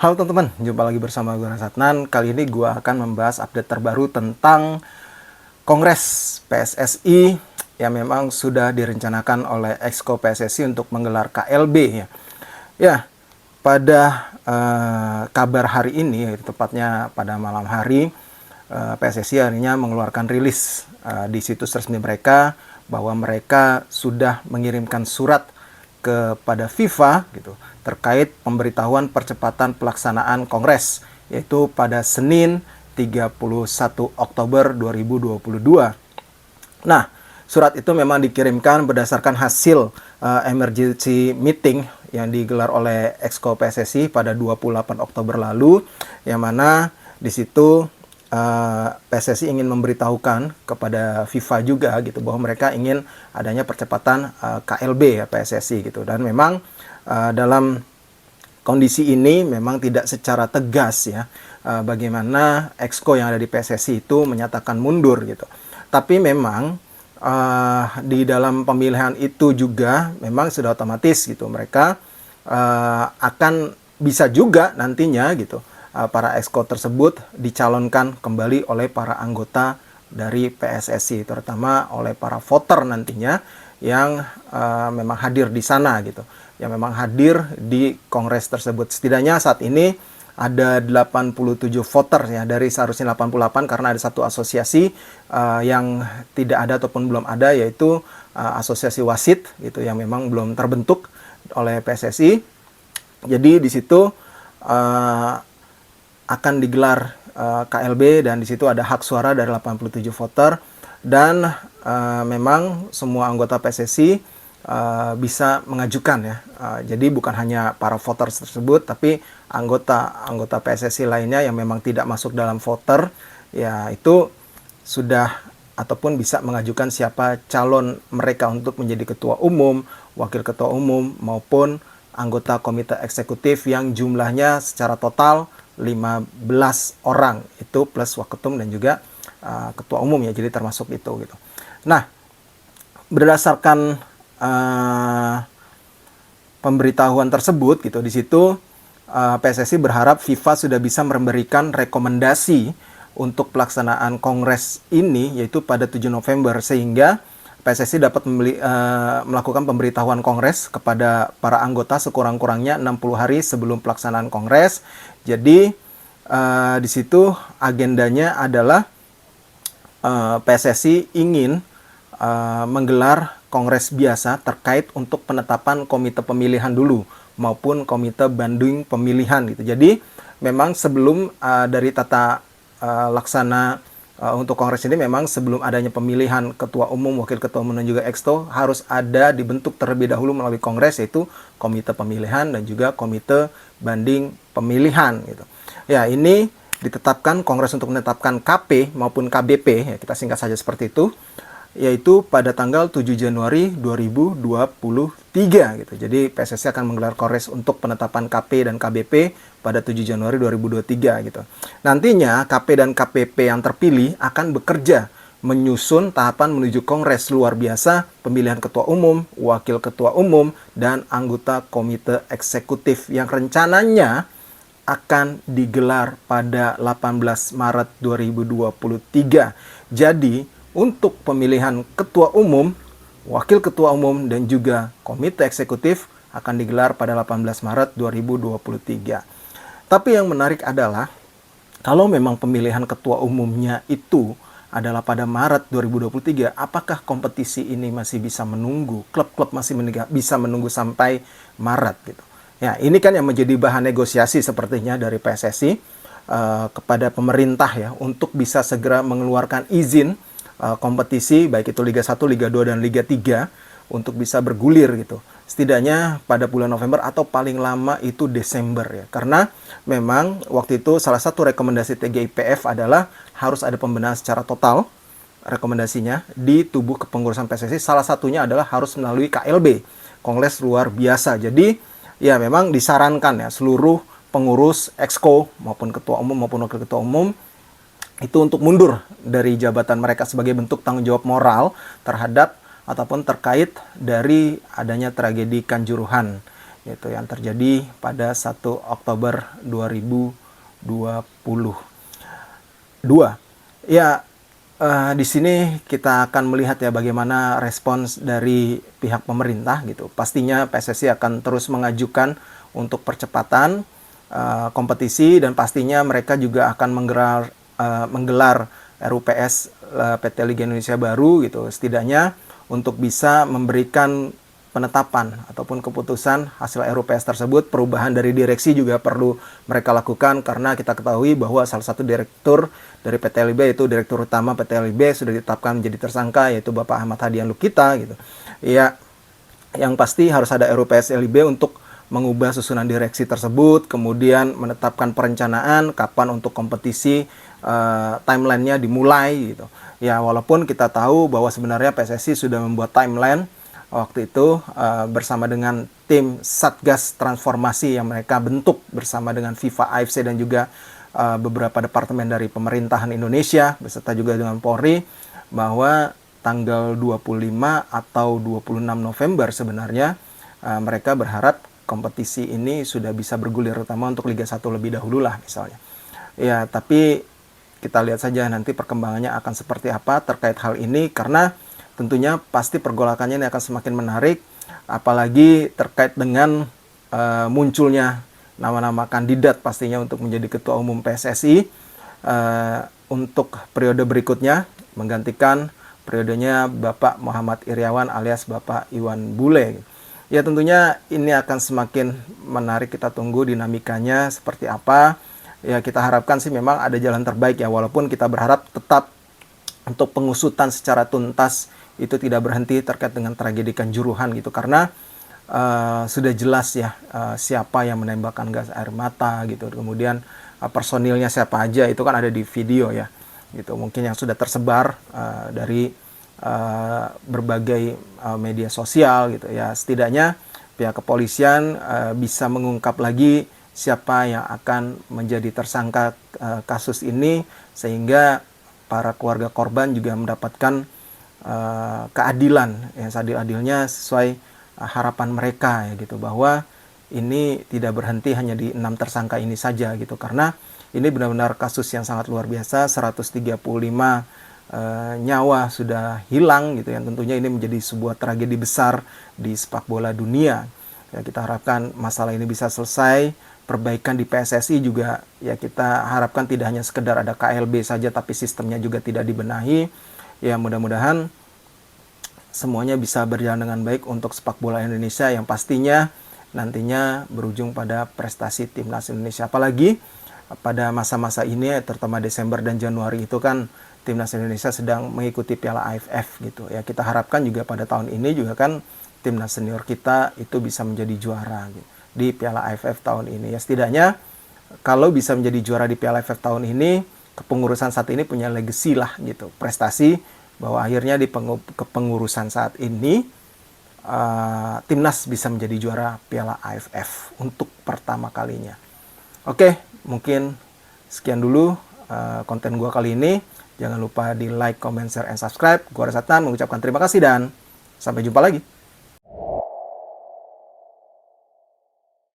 Halo teman-teman, jumpa lagi bersama gue Rasatnan. Kali ini gue akan membahas update terbaru tentang Kongres PSSI yang memang sudah direncanakan oleh Exco PSSI untuk menggelar KLB ya. Ya, pada kabar hari ini, yaitu tepatnya pada malam hari, PSSI akhirnya mengeluarkan rilis di situs resmi mereka bahwa mereka sudah mengirimkan surat kepada FIFA gitu terkait pemberitahuan percepatan pelaksanaan Kongres, yaitu pada Senin 31 Oktober 2022. Nah, surat itu memang dikirimkan berdasarkan hasil emergency meeting yang digelar oleh Exco PSSI pada 28 Oktober lalu, yang mana di situ PSSI ingin memberitahukan kepada FIFA juga gitu bahwa mereka ingin adanya percepatan KLB ya PSSI gitu. Dan memang dalam kondisi ini memang tidak secara tegas ya bagaimana Exco yang ada di PSSI itu menyatakan mundur gitu. Tapi memang di dalam pemilihan itu juga memang sudah otomatis gitu mereka akan bisa juga nantinya gitu para exco tersebut dicalonkan kembali oleh para anggota dari PSSI, terutama oleh para voter nantinya yang memang hadir di sana gitu, yang memang hadir di kongres tersebut. Setidaknya saat ini ada 87 voter ya, dari seharusnya 88 karena ada satu asosiasi yang tidak ada ataupun belum ada, yaitu asosiasi wasit gitu yang memang belum terbentuk oleh PSSI. Jadi di situ akan digelar KLB dan di situ ada hak suara dari 87 voter dan memang semua anggota PSSI bisa mengajukan ya. Jadi bukan hanya para voters tersebut, tapi anggota PSSI lainnya yang memang tidak masuk dalam voter ya itu sudah ataupun bisa mengajukan siapa calon mereka untuk menjadi ketua umum, wakil ketua umum maupun anggota komite eksekutif yang jumlahnya secara total 15 orang itu plus waketum dan juga ketua umum ya, jadi termasuk itu gitu. Nah, berdasarkan pemberitahuan tersebut gitu, di situ PSSI berharap FIFA sudah bisa memberikan rekomendasi untuk pelaksanaan kongres ini yaitu pada 7 November sehingga PSSI dapat melakukan pemberitahuan kongres kepada para anggota sekurang-kurangnya 60 hari sebelum pelaksanaan kongres. Jadi di situ agendanya adalah PSSI ingin menggelar kongres biasa terkait untuk penetapan komite pemilihan dulu maupun komite banding pemilihan gitu. Jadi memang sebelum dari tata laksana untuk kongres ini memang sebelum adanya pemilihan ketua umum, wakil ketua umum dan juga exco harus ada dibentuk terlebih dahulu melalui kongres, yaitu komite pemilihan dan juga komite banding pemilihan gitu. Ya, ini ditetapkan kongres untuk menetapkan KP maupun KBP ya, kita singkat saja seperti itu, yaitu pada tanggal 7 Januari 2023 gitu. Jadi PSSI akan menggelar kongres untuk penetapan KP dan KBP pada 7 Januari 2023 gitu. Nantinya KP dan KPP yang terpilih akan bekerja menyusun tahapan menuju kongres luar biasa pemilihan ketua umum, wakil ketua umum dan anggota komite eksekutif yang rencananya akan digelar pada 18 Maret 2023. Jadi untuk pemilihan ketua umum, wakil ketua umum, dan juga komite eksekutif akan digelar pada 18 Maret 2023. Tapi yang menarik adalah, kalau memang pemilihan ketua umumnya itu adalah pada Maret 2023, apakah kompetisi ini masih bisa menunggu? Klub-klub masih bisa menunggu sampai Maret gitu. Ya, ini kan yang menjadi bahan negosiasi sepertinya dari PSSI kepada pemerintah ya, untuk bisa segera mengeluarkan izin kompetisi baik itu Liga 1, Liga 2 dan Liga 3 untuk bisa bergulir gitu. Setidaknya pada bulan November atau paling lama itu Desember ya. Karena memang waktu itu salah satu rekomendasi TGIPF adalah harus ada pembenahan secara total rekomendasinya di tubuh kepengurusan PSSI. Salah satunya adalah harus melalui KLB, Kongres Luar Biasa. Jadi ya memang disarankan ya seluruh pengurus exco maupun ketua umum maupun wakil ketua umum itu untuk mundur dari jabatan mereka sebagai bentuk tanggung jawab moral terhadap ataupun terkait dari adanya tragedi Kanjuruhan itu yang terjadi pada 1 Oktober 2022. Ya, di sini kita akan melihat ya bagaimana respons dari pihak pemerintah gitu. Pastinya PSSI akan terus mengajukan untuk percepatan kompetisi, dan pastinya mereka juga akan menggelar RUPS PT Liga Indonesia baru gitu. Setidaknya untuk bisa memberikan penetapan ataupun keputusan hasil RUPS tersebut. Perubahan dari direksi juga perlu mereka lakukan, karena kita ketahui bahwa salah satu direktur dari PT LIB, yaitu direktur utama PT LIB, sudah ditetapkan menjadi tersangka, yaitu Bapak Ahmad Hadian Lukita gitu. Ya, yang pasti harus ada RUPS LIB untuk mengubah susunan direksi tersebut, kemudian menetapkan perencanaan kapan untuk kompetisi, timelinenya dimulai gitu. Ya, walaupun kita tahu bahwa sebenarnya PSSI sudah membuat timeline waktu itu bersama dengan tim Satgas Transformasi yang mereka bentuk bersama dengan FIFA, AFC, dan juga beberapa departemen dari pemerintahan Indonesia beserta juga dengan Polri, bahwa tanggal 25 atau 26 November sebenarnya mereka berharap kompetisi ini sudah bisa bergulir, terutama untuk Liga 1 lebih dahulu lah misalnya. Ya, tapi kita lihat saja nanti perkembangannya akan seperti apa terkait hal ini, karena tentunya pasti pergolakannya ini akan semakin menarik, apalagi terkait dengan munculnya nama-nama kandidat pastinya untuk menjadi Ketua Umum PSSI untuk periode berikutnya, menggantikan periodenya Bapak Muhammad Iryawan alias Bapak Iwan Bule. Ya, tentunya ini akan semakin menarik, kita tunggu dinamikanya seperti apa. Ya, kita harapkan sih memang ada jalan terbaik ya, walaupun kita berharap tetap untuk pengusutan secara tuntas itu tidak berhenti terkait dengan tragedi Kanjuruhan gitu, karena sudah jelas ya siapa yang menembakkan gas air mata gitu, kemudian personilnya siapa aja, itu kan ada di video ya gitu, mungkin yang sudah tersebar dari berbagai media sosial gitu ya. Setidaknya pihak kepolisian bisa mengungkap lagi siapa yang akan menjadi tersangka kasus ini, sehingga para keluarga korban juga mendapatkan keadilan yang seadil-adilnya sesuai harapan mereka ya gitu, bahwa ini tidak berhenti hanya di 6 tersangka ini saja gitu, karena ini benar-benar kasus yang sangat luar biasa. 135 nyawa sudah hilang gitu, yang tentunya ini menjadi sebuah tragedi besar di sepak bola dunia ya. Kita harapkan masalah ini bisa selesai. Perbaikan di PSSI juga ya kita harapkan tidak hanya sekedar ada KLB saja, tapi sistemnya juga tidak dibenahi. Ya, mudah-mudahan semuanya bisa berjalan dengan baik untuk sepak bola Indonesia, yang pastinya nantinya berujung pada prestasi timnas Indonesia. Apalagi pada masa-masa ini, terutama Desember dan Januari itu kan timnas Indonesia sedang mengikuti Piala AFF gitu ya. Kita harapkan juga pada tahun ini juga kan timnas senior kita itu bisa menjadi juara gitu di Piala AFF tahun ini ya. Setidaknya kalau bisa menjadi juara di Piala AFF tahun ini, kepengurusan saat ini punya legacy lah gitu, prestasi, bahwa akhirnya di kepengurusan saat ini timnas bisa menjadi juara Piala AFF untuk pertama kalinya. Oke, mungkin sekian dulu konten gua kali ini. Jangan lupa di like, comment, share, and subscribe. Gua Rasatan mengucapkan terima kasih dan sampai jumpa lagi.